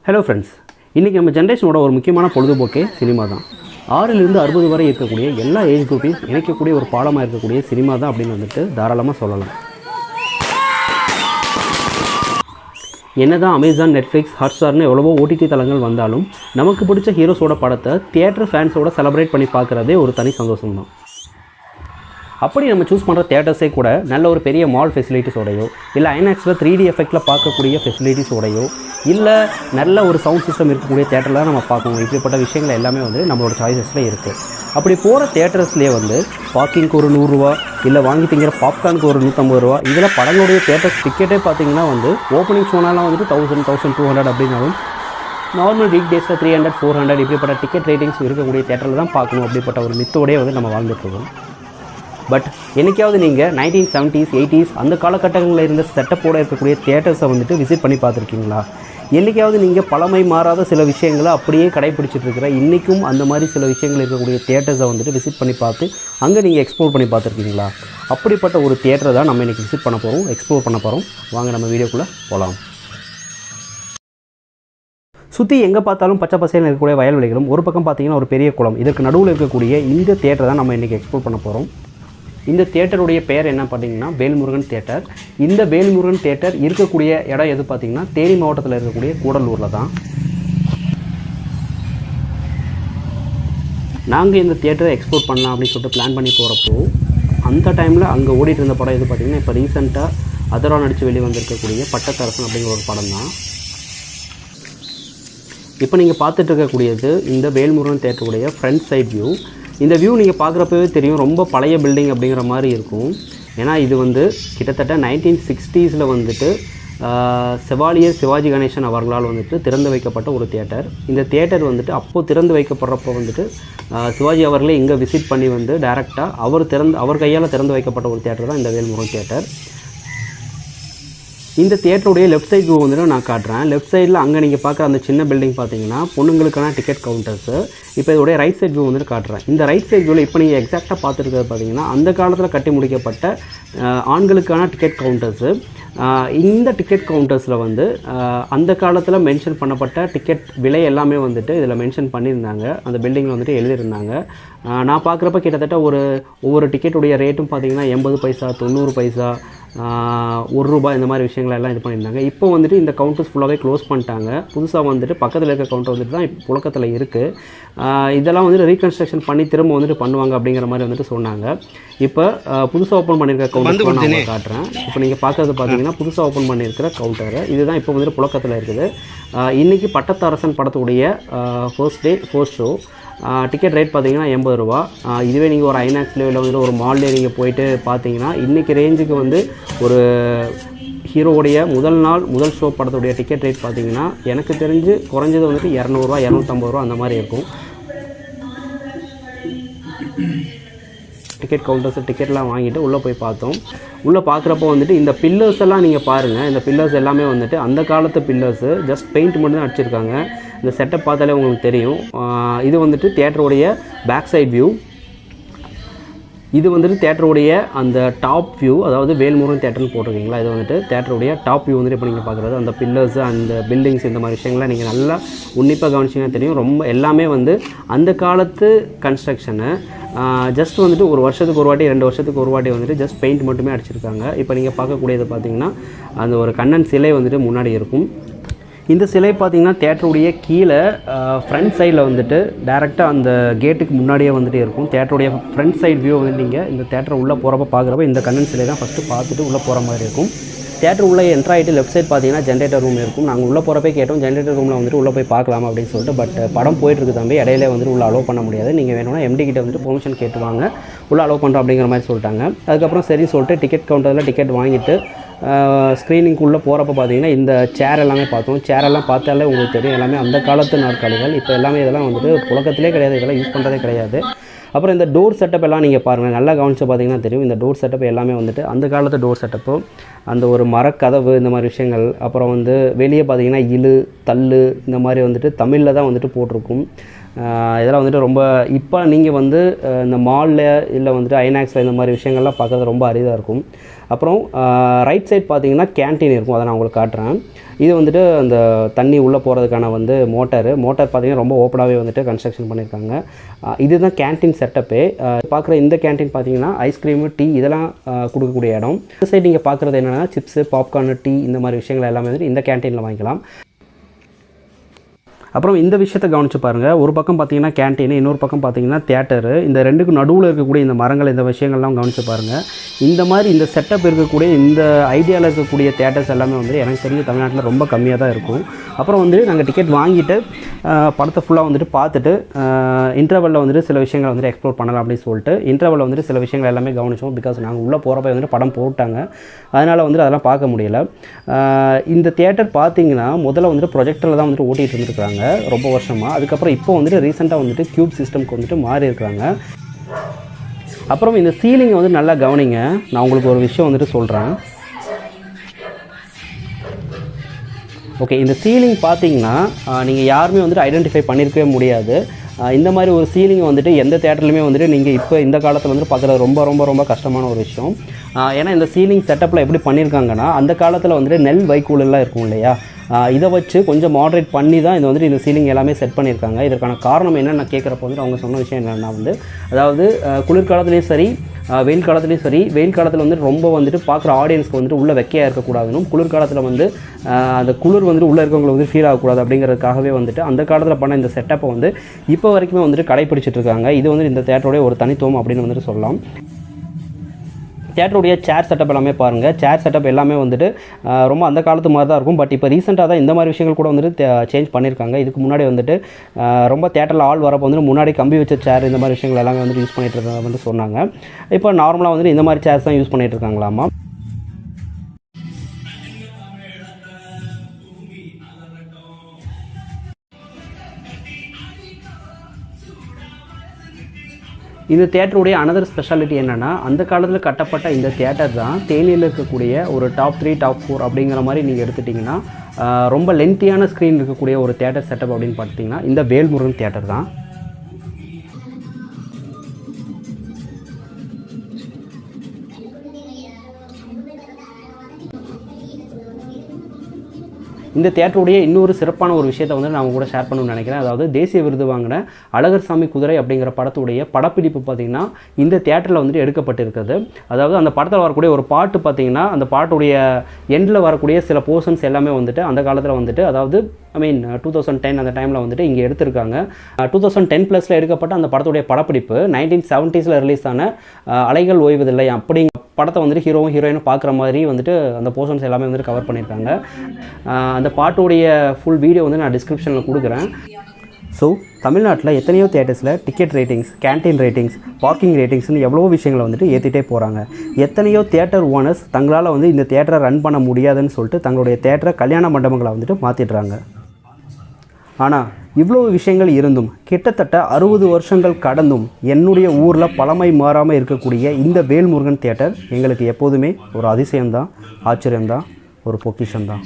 Hello friends, இன்றைக்கி நம்ம ஜென்ரேஷனோட ஒரு முக்கியமான பொழுதுபோக்கே சினிமா தான். 6லிருந்து 60 வரை இருக்கக்கூடிய எல்லா ஏஜ் குரூப்பையும் இணைக்கக்கூடிய ஒரு பாலமாக இருக்கக்கூடிய சினிமா தான் அப்படின்னு வந்துட்டு தாராளமாக சொல்லலாம். என்னதான் அமேசான், நெட்ஃப்ளிக்ஸ், ஹாட்ஸ்டார்னு எவ்வளவோ ஓடிடி தளங்கள் வந்தாலும் நமக்கு பிடிச்ச ஹீரோஸோட படத்தை தியேட்டர் ஃபேன்ஸோட செலிப்ரேட் பண்ணி பார்க்குறதே ஒரு தனி சந்தோஷம் தான். அப்படி நம்ம சூஸ் பண்ணுற தியேட்டர்ஸே கூட நல்ல ஒரு பெரிய மால் ஃபெசிலிட்டிஸோடையோ, இல்லை ஐநாக்ஸில் 3D எஃபெக்டில் பார்க்கக்கூடிய ஃபெசிலிட்டிஸோடையோ, இல்லை நல்ல ஒரு சவுண்ட் சிஸ்டம் இருக்கக்கூடிய தியேட்டரில் நம்ம பார்க்கணும். இப்படிப்பட்ட விஷயங்கள் எல்லாமே வந்து நம்மளோட சாய்ஸஸில் இருக்குது. அப்படி போகிற தியேட்டர்ஸ்லேயே வந்து பார்க்கிங்க்கு ஒரு 100 ரூபா, இல்லை வாங்கி திங்கிற பாப்கார்னுக்கு ஒரு 150 ரூபா, இதில் படங்களுடைய தியேட்டர்ஸ் டிக்கெட்டே பார்த்திங்கன்னா வந்து ஓப்பனிங் ஷோனாலாம் வந்துட்டு 1000, 1200 அப்படின்னாலும் நார்மல் வீக் டேஸில் 300, 400 இப்படிப்பட்ட டிக்கெட் ரேட்டிங்ஸ் இருக்கக்கூடிய தியேட்டரில் தான் பார்க்கணும். அப்படிப்பட்ட ஒரு மித்தோடையே வந்து நம்ம வாழ்ந்துட்டுருக்கோம். பட் என்றைக்காவது நீங்கள் 1970s, 80s அந்த காலகட்டங்களில் இருந்த செட்டப்போடு இருக்கக்கூடிய தியேட்டர்ஸை வந்துட்டு விசிட் பண்ணி பார்த்துருக்கீங்களா? என்றைக்காவது நீங்கள் பழமை மாறாத சில விஷயங்களை அப்படியே கடைப்பிடிச்சிட்டு இருக்கிற இன்றைக்கும் அந்த மாதிரி சில விஷயங்கள் இருக்கக்கூடிய தியேட்டர்ஸை வந்துட்டு விசிட் பண்ணி பார்த்து அங்கே நீங்கள் எக்ஸ்ப்ளோர் பண்ணி பார்த்துருக்கீங்களா? அப்படிப்பட்ட ஒரு தியேட்டரை தான் நம்ம இன்றைக்கி விசிட் பண்ண போகிறோம், எக்ஸ்ப்ளோர் பண்ண போகிறோம். வாங்க நம்ம வீடியோக்குள்ளே போகலாம். சுற்றி எங்கே பார்த்தாலும் பச்சை பசேல்னு இருக்கக்கூடிய வயல்வெளிகளும், ஒரு பக்கம் பார்த்திங்கன்னா ஒரு பெரிய குளம், இதற்கு நடுவில் இருக்கக்கூடிய இந்த தியேட்டரை தான் நம்ம இன்றைக்கி எக்ஸ்ப்ளோர் பண்ண போகிறோம். இந்த தியேட்டருடைய பெயர் என்ன பார்த்தீங்கன்னா வேல்முருகன் தியேட்டர். இந்த வேல்முருகன் தியேட்டர் இருக்கக்கூடிய இடம் எது பார்த்திங்கன்னா தேனி மாவட்டத்தில் இருக்கக்கூடிய கூடலூரில் தான். நாங்கள் இந்த தியேட்டரை எக்ஸ்ப்ளோர் பண்ணலாம் அப்படின்னு சொல்லிட்டு பிளான் பண்ணி போகிறப்போ அந்த டைமில் அங்கே ஓடிட்டு இருந்த படம் எது பார்த்திங்கன்னா இப்போ ரீசெண்டாக அதரா நடித்து வெளியே வந்திருக்கக்கூடிய பட்டத்தரசன் அப்படிங்கிற ஒரு படம் தான். இப்போ நீங்கள் பார்த்துட்டு இருக்கக்கூடியது இந்த வேல்முருகன் தியேட்டருடைய ஃப்ரண்ட் சைட் வியூ. இந்த வியூ நீங்கள் பார்க்குறப்பவே தெரியும், ரொம்ப பழைய பில்டிங் அப்படிங்கிற மாதிரி இருக்கும். ஏன்னா இது வந்து கிட்டத்தட்ட 1960s வந்துட்டு செவாலியர் சிவாஜி கணேசன் அவர்களால் வந்துட்டு திறந்து வைக்கப்பட்ட ஒரு தியேட்டர். இந்த தியேட்டர் வந்துட்டு அப்போது திறந்து வைக்கப்படுறப்போ வந்துட்டு சிவாஜி அவர்களே இங்கே விசிட் பண்ணி வந்து டைரெக்டாக அவர் கையால் திறந்து வைக்கப்பட்ட ஒரு தியேட்டர் தான் இந்த வேல்முருகன் தியேட்டர். இந்த தியேட்டருடைய லெஃப்ட் சைட் வியூ வந்துட்டு நான் காட்டுறேன். லெஃப்ட் சைடில் அங்கே நீங்கள் பார்க்குற அந்த சின்ன பில்டிங் பார்த்தீங்கன்னா பொண்ணுங்களுக்கான டிக்கெட் கவுண்டர்ஸு. இப்போ இதோடைய ரைட் சைட் வியூ வந்துட்டு காட்டுறேன். இந்த ரைட் சைட் வியூவில் இப்போ நீங்கள் எக்ஸாக்டாக பார்த்துருக்கிறது பார்த்தீங்கன்னா அந்த காலத்தில் கட்டி முடிக்கப்பட்ட ஆண்களுக்கான டிக்கெட் கவுண்டர்ஸு. இந்த டிக்கெட் கவுண்டர்ஸில் வந்து அந்த காலத்தில் மென்ஷன் பண்ணப்பட்ட டிக்கெட் விலை எல்லாமே வந்துட்டு இதில் மென்ஷன் பண்ணியிருந்தாங்க, அந்த பில்டிங்கில் வந்துட்டு எழுதியிருந்தாங்க. நான் பார்க்குறப்ப கிட்டத்தட்ட ஒவ்வொரு டிக்கெட்டுடைய ரேட்டும் பார்த்தீங்கன்னா 80 பைசா, 90 பைசா, 1 ரூபாய் இந்த மாதிரி விஷயங்கள் எல்லாம் இது பண்ணியிருந்தாங்க. இப்போ வந்துட்டு இந்த கவுண்டர்ஸ் ஃபுல்லாகவே க்ளோஸ் பண்ணிட்டாங்க. புதுசாக வந்துட்டு பக்கத்தில் இருக்க கவுண்டர் வந்துட்டு தான் இப்போ புழக்கத்தில் இருக்குது. இதெல்லாம் வந்துட்டு ரீகன்ஸ்ட்ரக்ஷன் பண்ணி திரும்ப வந்துட்டு பண்ணுவாங்க அப்படிங்கிற மாதிரி வந்துட்டு சொன்னாங்க. இப்போ புதுசாக ஓப்பன் பண்ணியிருக்க கவுண்டர் நான் காட்டுறேன். இப்போ நீங்கள் பார்க்குறது பார்த்தீங்கன்னா புதுசாக ஓப்பன் பண்ணியிருக்கிற கவுண்டரு இதுதான் இப்போ வந்துட்டு புழக்கத்தில் இருக்குது. இன்றைக்கி பட்டத்தரசன் படத்துடைய ஃபர்ஸ்ட் ஷோ. டிக்கெட் ரேட் பார்த்தீங்கன்னா 80 ரூபா. இதுவே நீங்கள் ஒரு ஐநாக்ஸ்லேயோ இல்லை வந்துட்டு ஒரு மால்லே நீங்கள் போயிட்டு பார்த்தீங்கன்னா இன்றைக்கி ரேஞ்சுக்கு வந்து ஒரு ஹீரோவுடைய முதல் ஷோ படத்துடைய டிக்கெட் ரேட் பார்த்தீங்கன்னா எனக்கு தெரிஞ்சு குறைஞ்சது வந்துட்டு 200 ரூபா, 250 ரூபா அந்த மாதிரி இருக்கும். டிக்கெட் கவுண்டர்ஸ் டிக்கெட்லாம் வாங்கிட்டு உள்ளே போய் பார்த்தோம். உள்ளே பார்க்குறப்போ வந்துட்டு இந்த பில்லர்ஸ் எல்லாம் நீங்கள் பாருங்கள். இந்த பில்லர்ஸ் எல்லாமே வந்துட்டு அந்த காலத்து பில்லர்ஸு, ஜஸ்ட் பெயிண்ட் மட்டும் தான் அடிச்சிருக்காங்க. இந்த செட்டப் பார்த்தாலே உங்களுக்கு தெரியும். இது வந்துட்டு தியேட்டருடைய பேக் சைட் வியூ. இது வந்துட்டு தியேட்டருடைய அந்த டாப் வியூ, அதாவது வேல்முருகன் தியேட்டர்னு போட்டிருக்கீங்களா, இது வந்துட்டு தியேட்டருடைய டாப் வியூ வந்துட்டு இப்போ நீங்கள் பார்க்குறது அந்த பில்லர்ஸு, அந்த பில்டிங்ஸ், இந்த மாதிரி விஷயங்கள்லாம் நீங்கள் நல்லா உன்னிப்பாக கவனிச்சிங்கன்னா தெரியும். ரொம்ப எல்லாமே வந்து அந்த காலத்து கன்ஸ்ட்ரக்ஷனு. ஜஸ்ட் வந்துட்டு ஒரு வருஷத்துக்கு ஒரு வாட்டி, 2 வருஷத்துக்கு ஒரு வாட்டி வந்துட்டு ஜஸ்ட் பெயிண்ட் மட்டுமே அடிச்சிருக்காங்க. இப்போ நீங்கள் பார்க்கக்கூடியது பார்த்திங்கன்னா அந்த ஒரு கண்ணன் சிலை வந்துட்டு முன்னாடி இருக்கும். இந்த சிலை பார்த்திங்கன்னா தியேட்டருடைய கீழே ஃப்ரண்ட் சைடில் வந்துட்டு டேரெக்டாக அந்த கேட்டுக்கு முன்னாடியே வந்துட்டு இருக்கும். தியேட்டருடைய ஃப்ரண்ட் சைட் வியூ வந்து நீங்கள் இந்த தியேட்டர் உள்ளே போகிறப்ப பார்க்குறப்ப இந்த கண்ணன் சிலை தான் ஃபஸ்ட்டு பார்த்துட்டு உள்ளே போகிற மாதிரி இருக்கும். தியேட்டர் உள்ளே என்ட்ரு ஆகிட்டு லெஃப்ட் சைட் பார்த்தீங்கன்னா ஜென்ரேட்டர் ரூம் இருக்கும். நாங்கள் உள்ளே போகிறப்பே கேட்டோம் ஜென்ரேட்டர் ரூமில் வந்துட்டு உள்ளே போய் பார்க்கலாமா அப்படின்னு சொல்லிட்டு. பட் படம் போயிட்டுருக்கு தம்பி, இடையிலே வந்துட்டு உள்ளே அலோவ் பண்ண முடியாது, நீங்கள் வேணும்னா எம்டி கிட்ட வந்துட்டு பெர்மிஷன் கேட்டுவாங்க, உள்ளே அலோவ் பண்ணுறோம் அப்படிங்கிற மாதிரி சொல்லிட்டாங்க. அதுக்கப்புறம் சரி சொல்லிட்டு டிக்கெட் கவுண்டரில் டிக்கெட் வாங்கிட்டு ஸ்க்ரீனிங்குள்ளே போகிறப்ப பார்த்தீங்கன்னா இந்த சேர் எல்லாமே பார்த்தோம். சேரெல்லாம் பார்த்தாலே உங்களுக்கு தெரியும், எல்லாமே அந்த காலத்து நாற்காலிகள். இப்போ எல்லாமே இதெல்லாம் வந்துட்டு புழக்கத்திலே கிடையாது, இதெல்லாம் யூஸ் பண்ணுறதே கிடையாது. அப்புறம் இந்த டோர் செட்டப் எல்லாம் நீங்கள் பாருங்கள், நல்லா கவனித்து பார்த்தீங்கன்னா தெரியும். இந்த டோர் செட்டப் எல்லாமே வந்துட்டு அந்த காலத்து டோர் செட்டப்பு, அந்த ஒரு மரக்கதவு, இந்த மாதிரி விஷயங்கள். அப்புறம் வந்து வெளியே பார்த்தீங்கன்னா இழு, தள்ளு இந்த மாதிரி வந்துட்டு தமிழில் தான் வந்துட்டு போட்டிருக்கும். இதெல்லாம் வந்துட்டு ரொம்ப இப்போ நீங்கள் வந்து இந்த மாலில் இல்லை வந்துட்டு ஐநாக்ஸில் இந்த மாதிரி விஷயங்கள்லாம் பார்க்குறது ரொம்ப அரிதாக இருக்கும். அப்புறம் ரைட் சைட் பார்த்தீங்கன்னா கேன்டீன் இருக்கும், அதை நான் உங்களுக்கு காட்டுறேன். இது வந்துட்டு அந்த தண்ணி உள்ளே போகிறதுக்கான வந்து மோட்டார் பார்த்திங்கன்னா ரொம்ப ஓப்பனாகவே வந்துட்டு கன்ஸ்ட்ரக்ஷன் பண்ணியிருக்காங்க. இதுதான் கேன்டீன் செட்டப்பே. பார்க்குற இந்த கேன்டீன் பார்த்திங்கன்னா ஐஸ்கிரீமு, டீ இதெல்லாம் கொடுக்கக்கூடிய இடம். இந்த சைடு நீங்கள் பார்க்குறது என்னென்னா சிப்ஸு, பாப்கார்னு, டீ இந்த மாதிரி விஷயங்கள் எல்லாமே வந்துட்டு இந்த கேன்டீனில் வாங்கிக்கலாம். அப்புறம் இந்த விஷயத்தை கவனித்து பாருங்கள். ஒரு பக்கம் பார்த்திங்கன்னா கேன்டீன், இன்னொரு பக்கம் பார்த்திங்கன்னா தியேட்டரு. இந்த ரெண்டுக்கும் நடுவில் இருக்கக்கூடிய இந்த மரங்கள், இந்த விஷயங்கள்லாம் கவனித்து பாருங்கள். இந்த மாதிரி இந்த செட்டப் இருக்கக்கூடிய இந்த ஐடியாவில் இருக்கக்கூடிய தியேட்டர்ஸ் எல்லாமே வந்து எனக்கு தெரிஞ்ச தமிழ்நாட்டில் ரொம்ப கம்மியாக தான் இருக்கும். அப்புறம் வந்து நாங்கள் டிக்கெட் வாங்கிட்டு படத்தை ஃபுல்லாக வந்துட்டு பார்த்துட்டு இன்டர்வலில் வந்துட்டு சில விஷயங்களை வந்துட்டு எக்ஸ்ப்ளோர் பண்ணலாம் அப்படின்னு சொல்லிட்டு இன்டர்வலில் வந்துட்டு சில விஷயங்கள் எல்லாமே கவனித்தோம். பிகாஸ் நாங்கள் உள்ளே போகிறப்ப வந்துட்டு படம் போட்டாங்க, அதனால் வந்துட்டு அதெல்லாம் பார்க்க முடியல. இந்த தியேட்டர் பார்த்திங்கன்னா முதல்ல வந்துட்டு ப்ரொஜெக்டரில் தான் வந்துட்டு ஓட்டிகிட்டு இருந்துருக்காங்க ரொம்ப வருஷமாக. அதுக்கப்புறம் இப்போ வந்துட்டு ரீசெண்டாக வந்துட்டு கியூப் சிஸ்டம்க்கு வந்துட்டு மாறி இருக்காங்க. அப்புறம் இந்த சீலிங்கை வந்து நல்லா கவனிங்க. நான் உங்களுக்கு ஒரு விஷயம் வந்துட்டு சொல்கிறேன். ஓகே, இந்த சீலிங் பார்த்தீங்கன்னா நீங்கள் யாருமே வந்துட்டு ஐடென்டிஃபை பண்ணியிருக்கவே முடியாது. இந்த மாதிரி ஒரு சீலிங்கை வந்துட்டு எந்த தேட்டர்லையுமே வந்துட்டு நீங்கள் இப்போ இந்த காலத்தில் வந்துட்டு பார்க்குறது ரொம்ப ரொம்ப ரொம்ப கஷ்டமான ஒரு விஷயம். ஏன்னா இந்த சீலிங் செட்டப்பில் எப்படி பண்ணியிருக்காங்கன்னா அந்த காலத்தில் வந்துட்டு நெல் வைக்கோலெல்லாம் இருக்கும் இல்லையா, இதை வச்சு கொஞ்சம் மாட்ரேட் பண்ணி தான் இது வந்துட்டு இந்த சீலிங் எல்லாமே செட் பண்ணியிருக்காங்க. இதற்கான காரணம் என்னென்னு நான் கேட்குறப்போ வந்துட்டு அவங்க சொன்ன விஷயம் என்னென்னா வந்து அதாவது குளிர்காலத்துலேயும் சரி வெயில் காலத்துலேயும் சரி, வெயில் காலத்தில் வந்துட்டு ரொம்ப வந்துட்டு பார்க்குற ஆடியன்ஸ்க்கு வந்துட்டு உள்ளே வெக்கையாக இருக்கக்கூடாதுன்னு, குளிர்காலத்தில் வந்து அந்த குளிர் வந்துட்டு உள்ளே இருக்கவங்களுக்கு வந்து ஃபீல் ஆகக்கூடாது அப்படிங்கிறதுக்காகவே வந்துட்டு அந்த காலத்தில் பண்ண இந்த செட்டப்பை வந்து இப்போ வரைக்குமே வந்துட்டு கடைப்பிடிச்சிட்டு இருக்காங்க. இது வந்து இந்த தேட்டருடைய ஒரு தனித்துவம் அப்படின்னு வந்துட்டு சொல்லலாம். தேட்டருடைய சேர் செட்டப் எல்லாமே பாருங்கள். சேர் செட்டப் எல்லாமே வந்துட்டு ரொம்ப அந்த காலத்து மாதிரி தான் இருக்கும். பட் இப்போ ரீசெண்டாக தான் இந்த மாதிரி விஷயங்கள் கூட வந்துட்டு சேஞ்ச் பண்ணியிருக்காங்க. இதுக்கு முன்னாடி வந்துட்டு ரொம்ப தேட்டரில் ஆள் வரப்போ வந்துட்டு முன்னாடி கம்பி வச்ச சேர் இந்த மாதிரி விஷயங்கள் எல்லாமே வந்துட்டு யூஸ் பண்ணிகிட்டு இருக்காங்க வந்துட்டு சொன்னாங்க. இப்போ நார்மலாக வந்துட்டு இந்த மாதிரி சேர்ஸ் தான் யூஸ் பண்ணிகிட்டு இருக்காங்களாமா. இந்த தேட்டருடைய அனதர் ஸ்பெஷாலிட்டி என்னென்னா அந்த காலத்தில் கட்டப்பட்ட இந்த தேட்டர் தான் தேனியில் இருக்கக்கூடிய ஒரு டாப் 3 டாப் 4 அப்படிங்கிற மாதிரி நீங்கள் எடுத்துட்டிங்கன்னா ரொம்ப லென்த்தியான ஸ்க்ரீன் இருக்கக்கூடிய ஒரு தேட்டர் செட்டப் அப்படின்னு பார்த்திங்கன்னா இந்த வேல்முருகன் தேட்டர் தான். இந்த தேட்டருடைய இன்னொரு சிறப்பான ஒரு விஷயத்தை வந்து நான் கூட ஷேர் பண்ணணும்னு நினைக்கிறேன். அதாவது தேசிய விருது வாங்கின அழகர் சாமி குதிரை அப்படிங்கிற படத்துடைய படப்பிடிப்பு பார்த்திங்கன்னா இந்த தேட்டரில் வந்துட்டு எடுக்கப்பட்டிருக்குது. அதாவது அந்த படத்தில் வரக்கூடிய ஒரு பாட்டு பார்த்திங்கன்னா அந்த பாட்டுடைய எண்டில் வரக்கூடிய சில போர்ஷன்ஸ் எல்லாமே வந்துட்டு அந்த காலத்தில் வந்துட்டு அதாவது 2010 அந்த டைமில் வந்துட்டு இங்கே எடுத்திருக்காங்க. 2010+ எடுக்கப்பட்ட அந்த படத்துடைய படப்பிடிப்பு 1970s ரிலீஸ் ஆன அலைகள் ஓய்வதில்லை அப்படிங்கிற படத்தை வந்துட்டு ஹீரோவும் ஹீரோயினும் பார்க்குற மாதிரி வந்துட்டு அந்த போர்ஷன்ஸ் எல்லாமே வந்துட்டு கவர் பண்ணியிருக்காங்க. அந்த பாட்டுடைய ஃபுல் வீடியோ வந்து நான் டிஸ்கிரிப்ஷனில் கொடுக்குறேன். ஸோ தமிழ்நாட்டில் எத்தனையோ தியேட்டர்ஸில் ticket ratings, canteen ratings, parking ரேட்டிங்ஸ்னு எவ்வளோ விஷயங்களை வந்துட்டு ஏற்றிட்டே போகிறாங்க. எத்தனையோ தியேட்டர் ஓனர்ஸ் தங்களால் வந்து இந்த தியேட்டரை ரன் பண்ண முடியாதுன்னு சொல்லிட்டு தங்களுடைய தியேட்டரை கல்யாண மண்டபங்களை வந்துட்டு மாற்றிடுறாங்க. ஆனால் இவ்வளோ விஷயங்கள் இருந்தும் கிட்டத்தட்ட 60 வருஷங்கள் கடந்தும் என்னுடைய ஊரில் பழமை மாறாமல் இருக்கக்கூடிய இந்த வேல்முருகன் தியேட்டர் எங்களுக்கு எப்போதுமே ஒரு அதிசயம்தான், ஆச்சரியம்தான், ஒரு பொக்கிஷம்தான்.